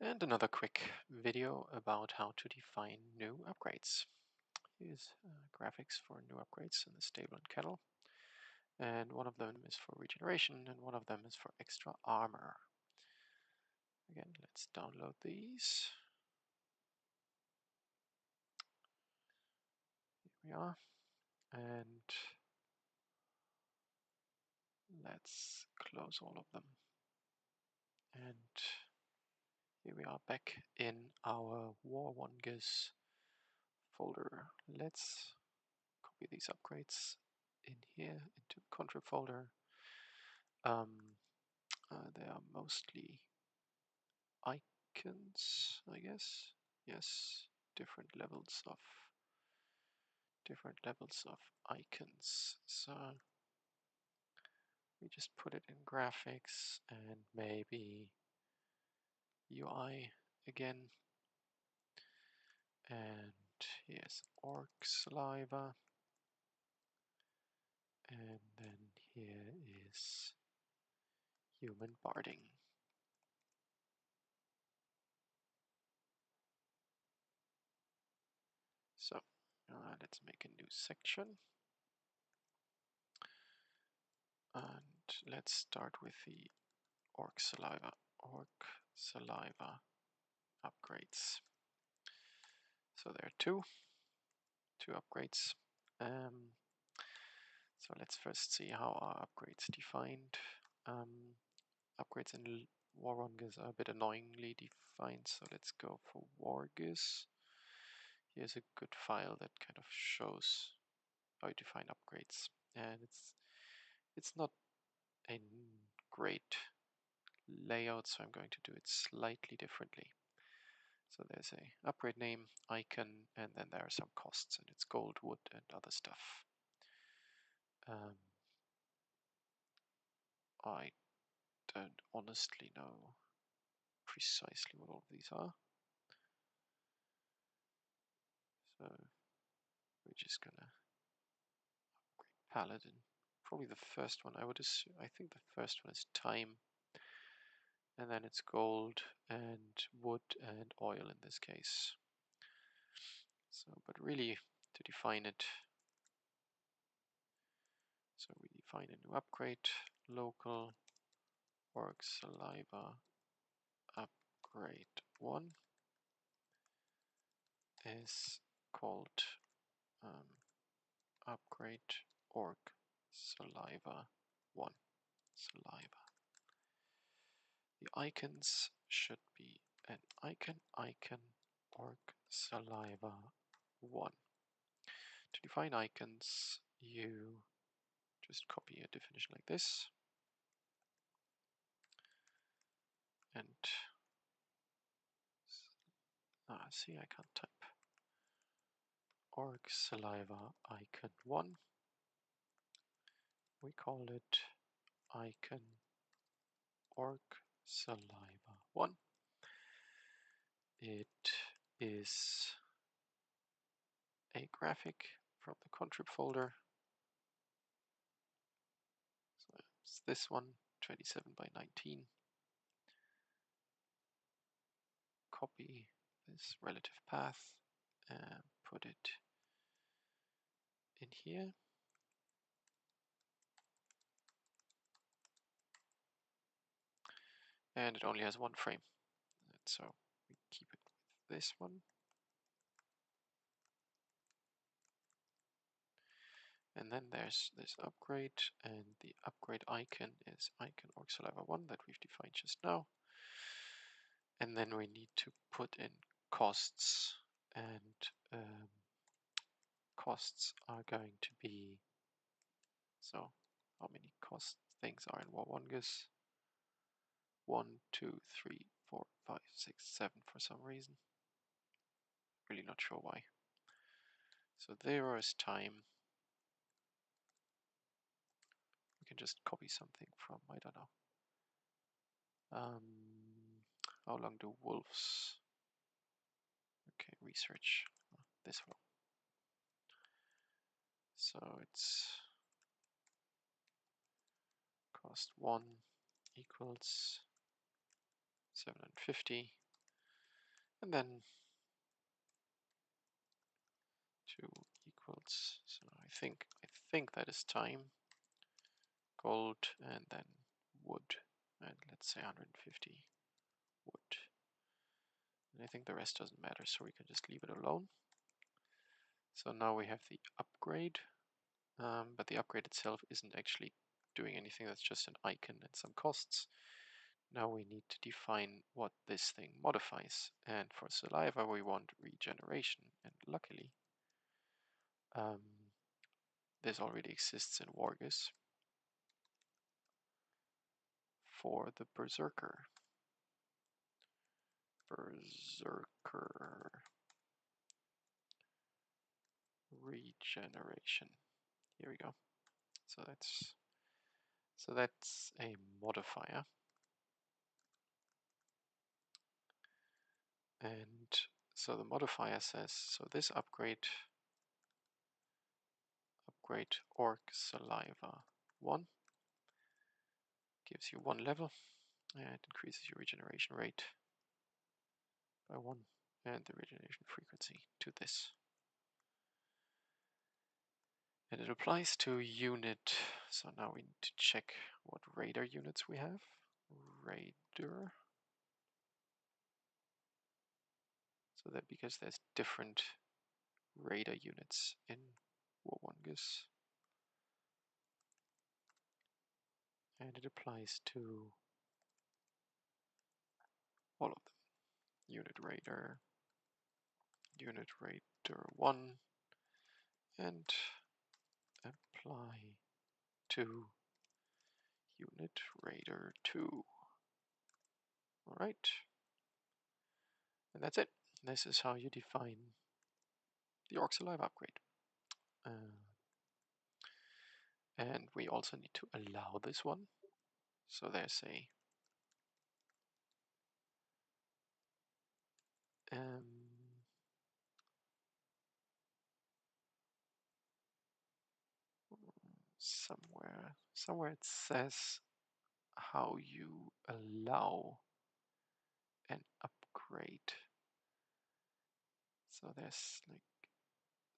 And another quick video about how to define new upgrades. Here's graphics for new upgrades in the stable and kennel. And one of them is for regeneration and one of them is for extra armor. Again, let's download these. Here we are. And let's close all of them. And here we are back in our War1gus folder. Let's copy these upgrades in here into the contrib folder. They are mostly icons, I guess. Yes, different levels of icons. So we just put it in graphics and maybe UI again. And here's orc saliva. And then here is human barding. So let's make a new section. And let's start with the orc saliva upgrades. So there are two upgrades. So let's first see how our upgrades defined. Upgrades in War1gus are a bit annoyingly defined, so let's go for War1gus. Here's a good file that kind of shows how you define upgrades, and it's not a great layout, so I'm going to do it slightly differently. So there's a upgrade name, icon, and then there are some costs, and it's gold, wood, and other stuff. I don't honestly know precisely what all of these are. So we're just gonna upgrade paladin. Probably the first one, I would assume. I think the first one is time, and then it's gold and wood and oil in this case. So, but really to define it, so we define a new upgrade, local orc saliva upgrade 1 is called upgrade orc saliva 1 saliva. The icons should be an icon orc saliva 1. To define icons, you just copy a definition like this and see, I can't type. Orc saliva icon 1. We call it icon orc saliva 1. It is a graphic from the contrib folder. So it's this one, 27 by 19. Copy this relative path and put it in here. And it only has one frame. And so we keep it with this one. And then there's this upgrade, and the upgrade icon is icon orc saliva 1 that we've defined just now. And then we need to put in costs, and costs are going to be, so how many cost things are in War1gus? 1, 2, 3, 4, 5, 6, 7 for some reason. Really not sure why. So there is time. We can just copy something from, I don't know. How long do wolves? Okay, research this one. So it's cost 1 equals 750. and then 2 equals, so I think that is time, gold, and then wood, and let's say 150 wood. And I think the rest doesn't matter, so we can just leave it alone. So now we have the upgrade, but the upgrade itself isn't actually doing anything, that's just an icon and some costs. Now we need to define what this thing modifies, and for saliva we want regeneration, and luckily this already exists in War1gus for the berserker. Regeneration. Here we go. So that's a modifier. And so the modifier says, so this upgrade orc saliva 1 gives you 1 level and increases your regeneration rate by 1 and the regeneration frequency to this. And it applies to unit, so now we need to check what radar units we have. Radar. So that because there's different radar units in War1gus. And it applies to all of them. Unit radar 1, and apply to unit radar 2. Alright. And that's it. This is how you define the Orc Saliva upgrade. And we also need to allow this one. So there's a somewhere it says how you allow an upgrade. So there's like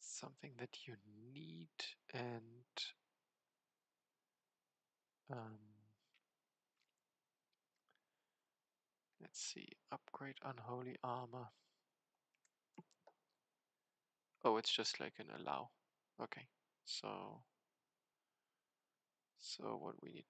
something that you need, and let's see, upgrade unholy armor. Oh, it's just like an allow. Okay, so what we need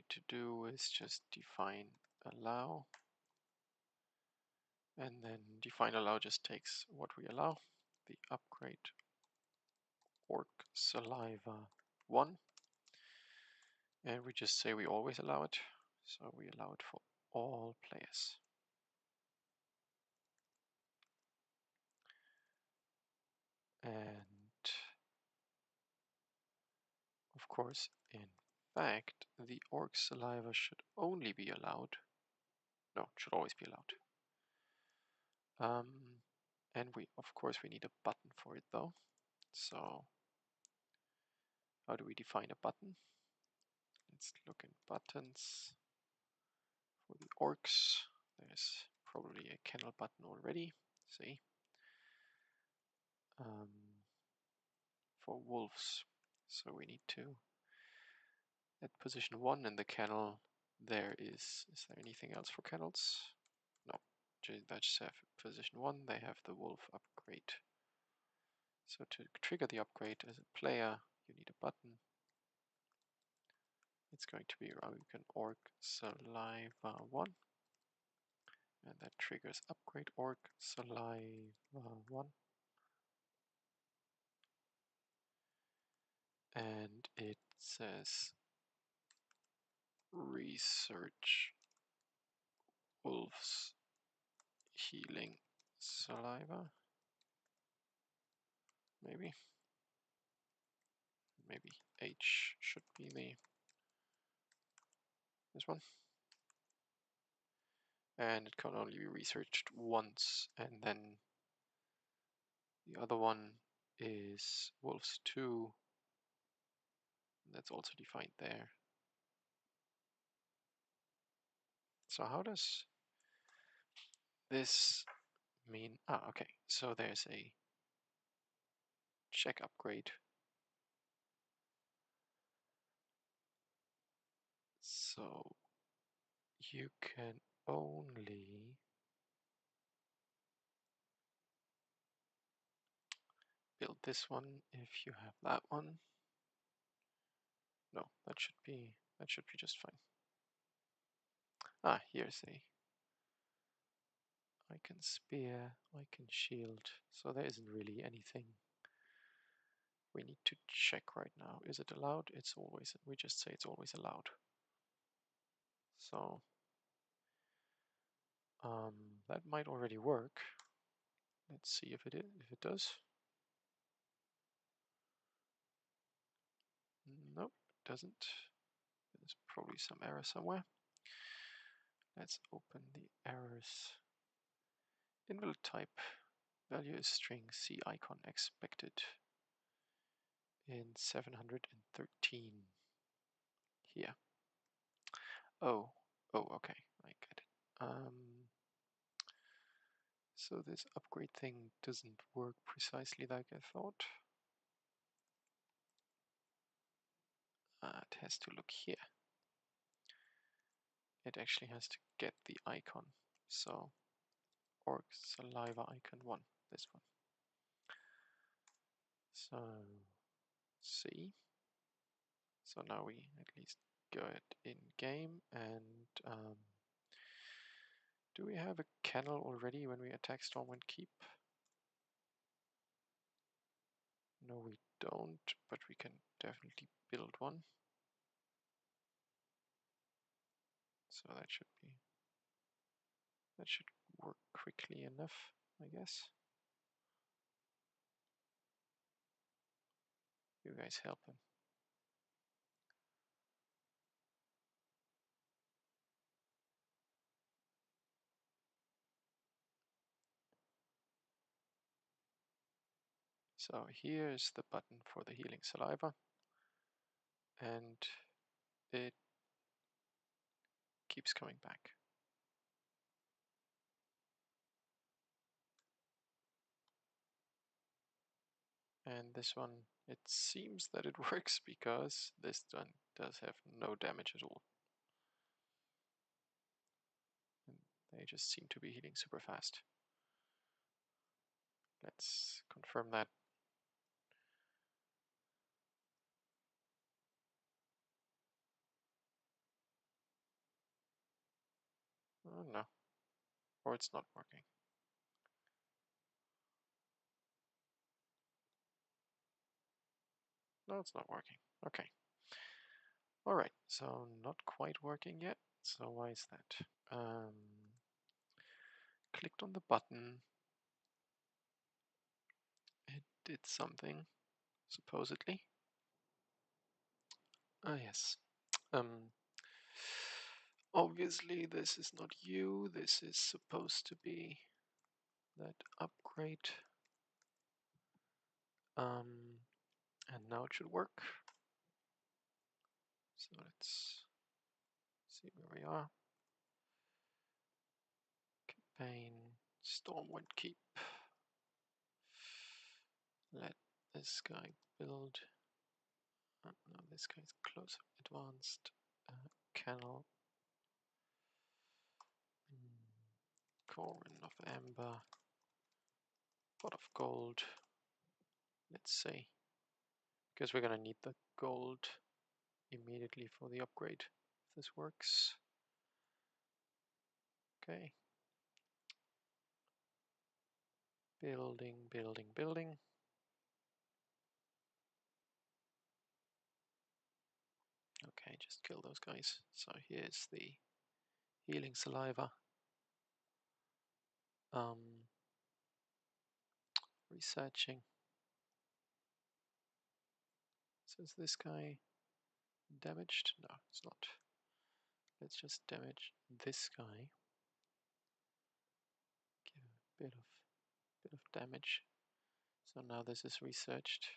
to do is just define allow, and then define allow just takes what we allow, the upgrade orc saliva 1, and we just say we always allow it, so we allow it for all players. And of course, in fact, the orc saliva should only be allowed, no, should always be allowed. And of course we need a button for it though. So how do we define a button? Let's look in buttons for the orcs. There's probably a kennel button already. See, for wolves. So we need to at position 1 in the kennel. There is there anything else for kennels? No, they just have position 1. They have the wolf upgrade. So to trigger the upgrade as a player, you need a button. It's going to be an orc saliva 1, and that triggers upgrade orc saliva 1, and it says research wolves healing saliva, maybe H should be this one. And it can only be researched once, and then the other one is wolves 2 That's also defined there. So how does this mean? Okay, so there's a check upgrade. So you can only build this one if you have that one. No, that should be just fine. Here's a icon spear, icon shield. So there isn't really anything we need to check right now. Is it allowed? It's always, we just say it's always allowed. So that might already work. Let's see if it does. Nope, it doesn't. There's probably some error somewhere. Let's open the errors. Invalid type. Value is string. C icon expected in 713 here. Oh, okay, I get it. So this upgrade thing doesn't work precisely like I thought. It has to look here. It actually has to get the icon. So org saliva icon 1, this one. So see. So now we at least go it in game, and do we have a kennel already when we attack Stormwind Keep? No, we don't, but we can definitely build one. So that should work quickly enough, I guess. You guys help him. So here's the button for the healing saliva, and it keeps coming back. And this one, it seems that it works because this one does have no damage at all. And they just seem to be healing super fast. Let's confirm that. Oh no, or it's not working. No, it's not working. Okay. Alright, so not quite working yet. So why is that? Clicked on the button. It did something, supposedly. Ah, yes. Obviously this is not you. This is supposed to be that upgrade. And now it should work. So let's see where we are. Campaign, Stormwind Keep. Let this guy build. No, this guy's close up advanced. Kennel. Corin of Amber. Pot of gold. Let's see. Because we're gonna need the gold immediately for the upgrade. If this works. Okay. Building, building, building. Okay, just kill those guys. So here's the healing saliva. Researching. So is this guy damaged? No, it's not. Let's just damage this guy. Give a bit of damage. So now this is researched.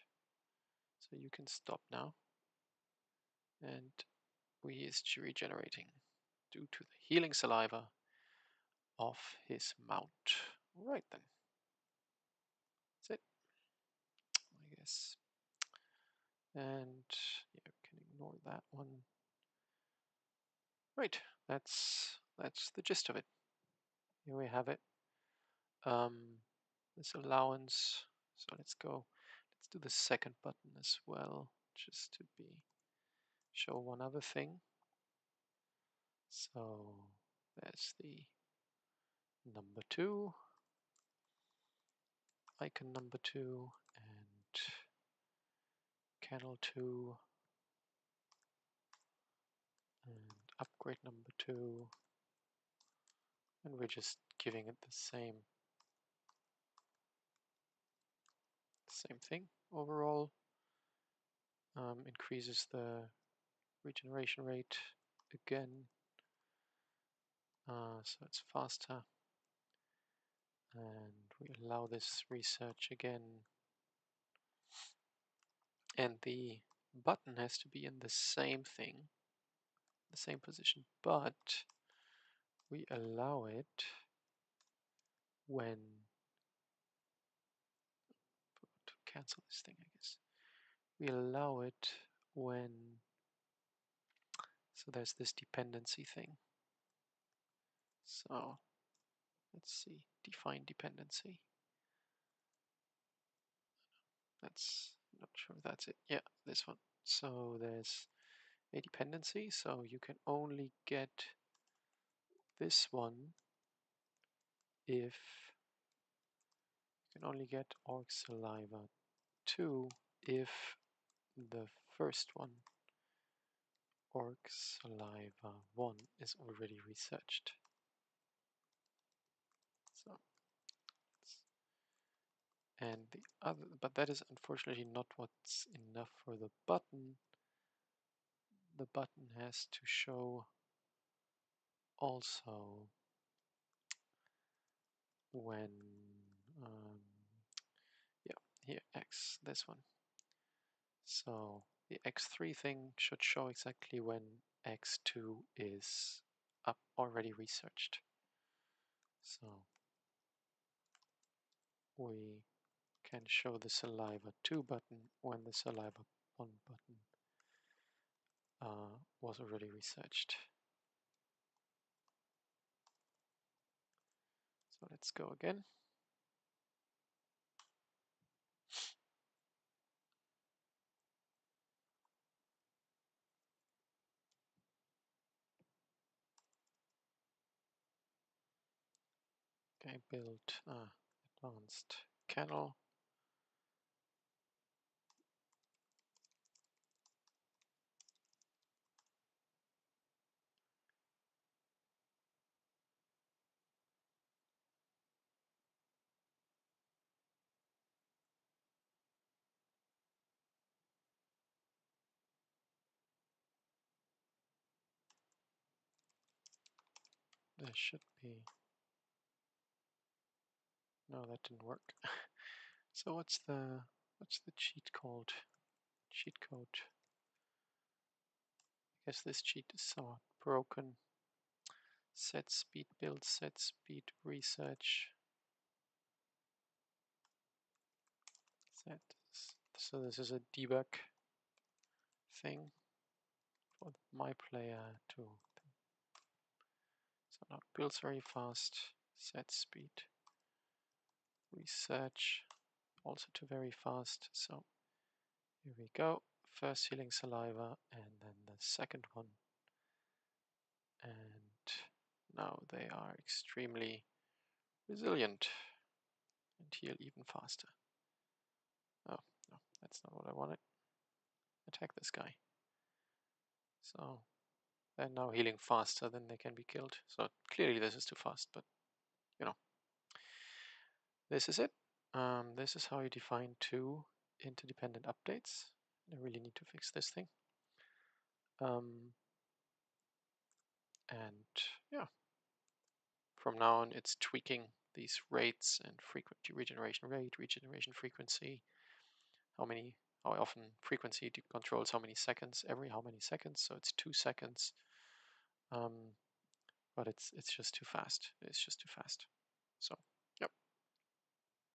So you can stop now. and he is regenerating due to the healing saliva of his mount. Right then. That's it, I guess. And yeah, we can ignore that one. Right, that's the gist of it. Here we have it. This allowance. So let's go. Let's do the second button as well, just to show one other thing. So there's the number 2, icon number 2, and kennel 2, and upgrade number 2, and we're just giving it the same thing overall. Increases the regeneration rate again, so it's faster, and we allow this research again, and the button has to be in the same thing, the same position, but we allow it when to cancel this thing, I guess. We allow it when, so there's this dependency thing. So let's see, define dependency. That's not sure if that's it. Yeah, this one. So there's a dependency, so you can only get this one if you can only get orc saliva 2 if the first one, orc saliva 1, is already researched. So and the other, but that is unfortunately not what's enough for the button. The button has to show also when yeah, here X, this one. So the X3 thing should show exactly when X2 is up already researched. So we can show the saliva 2 button when the saliva 1 button was already researched. So let's go again. Okay, build advanced kennel. There should be, no, that didn't work. So what's the cheat called? Cheat code. I guess this cheat is somewhat broken. Set speed build, set speed research. Set. So this is a debug thing for my player to. So now it builds very fast. Set speed research also to very fast. So here we go. First healing saliva, and then the second one. And now they are extremely resilient and heal even faster. Oh, no, that's not what I wanted. Attack this guy. So they're now healing faster than they can be killed. So clearly this is too fast, but you know. This is it. This is how you define 2 interdependent updates. I really need to fix this thing. And yeah, from now on it's tweaking these rates and frequency, regeneration rate, regeneration frequency, how many how often frequency controls how many seconds, every how many seconds, so it's 2 seconds. But it's just too fast. It's just too fast. So, yep.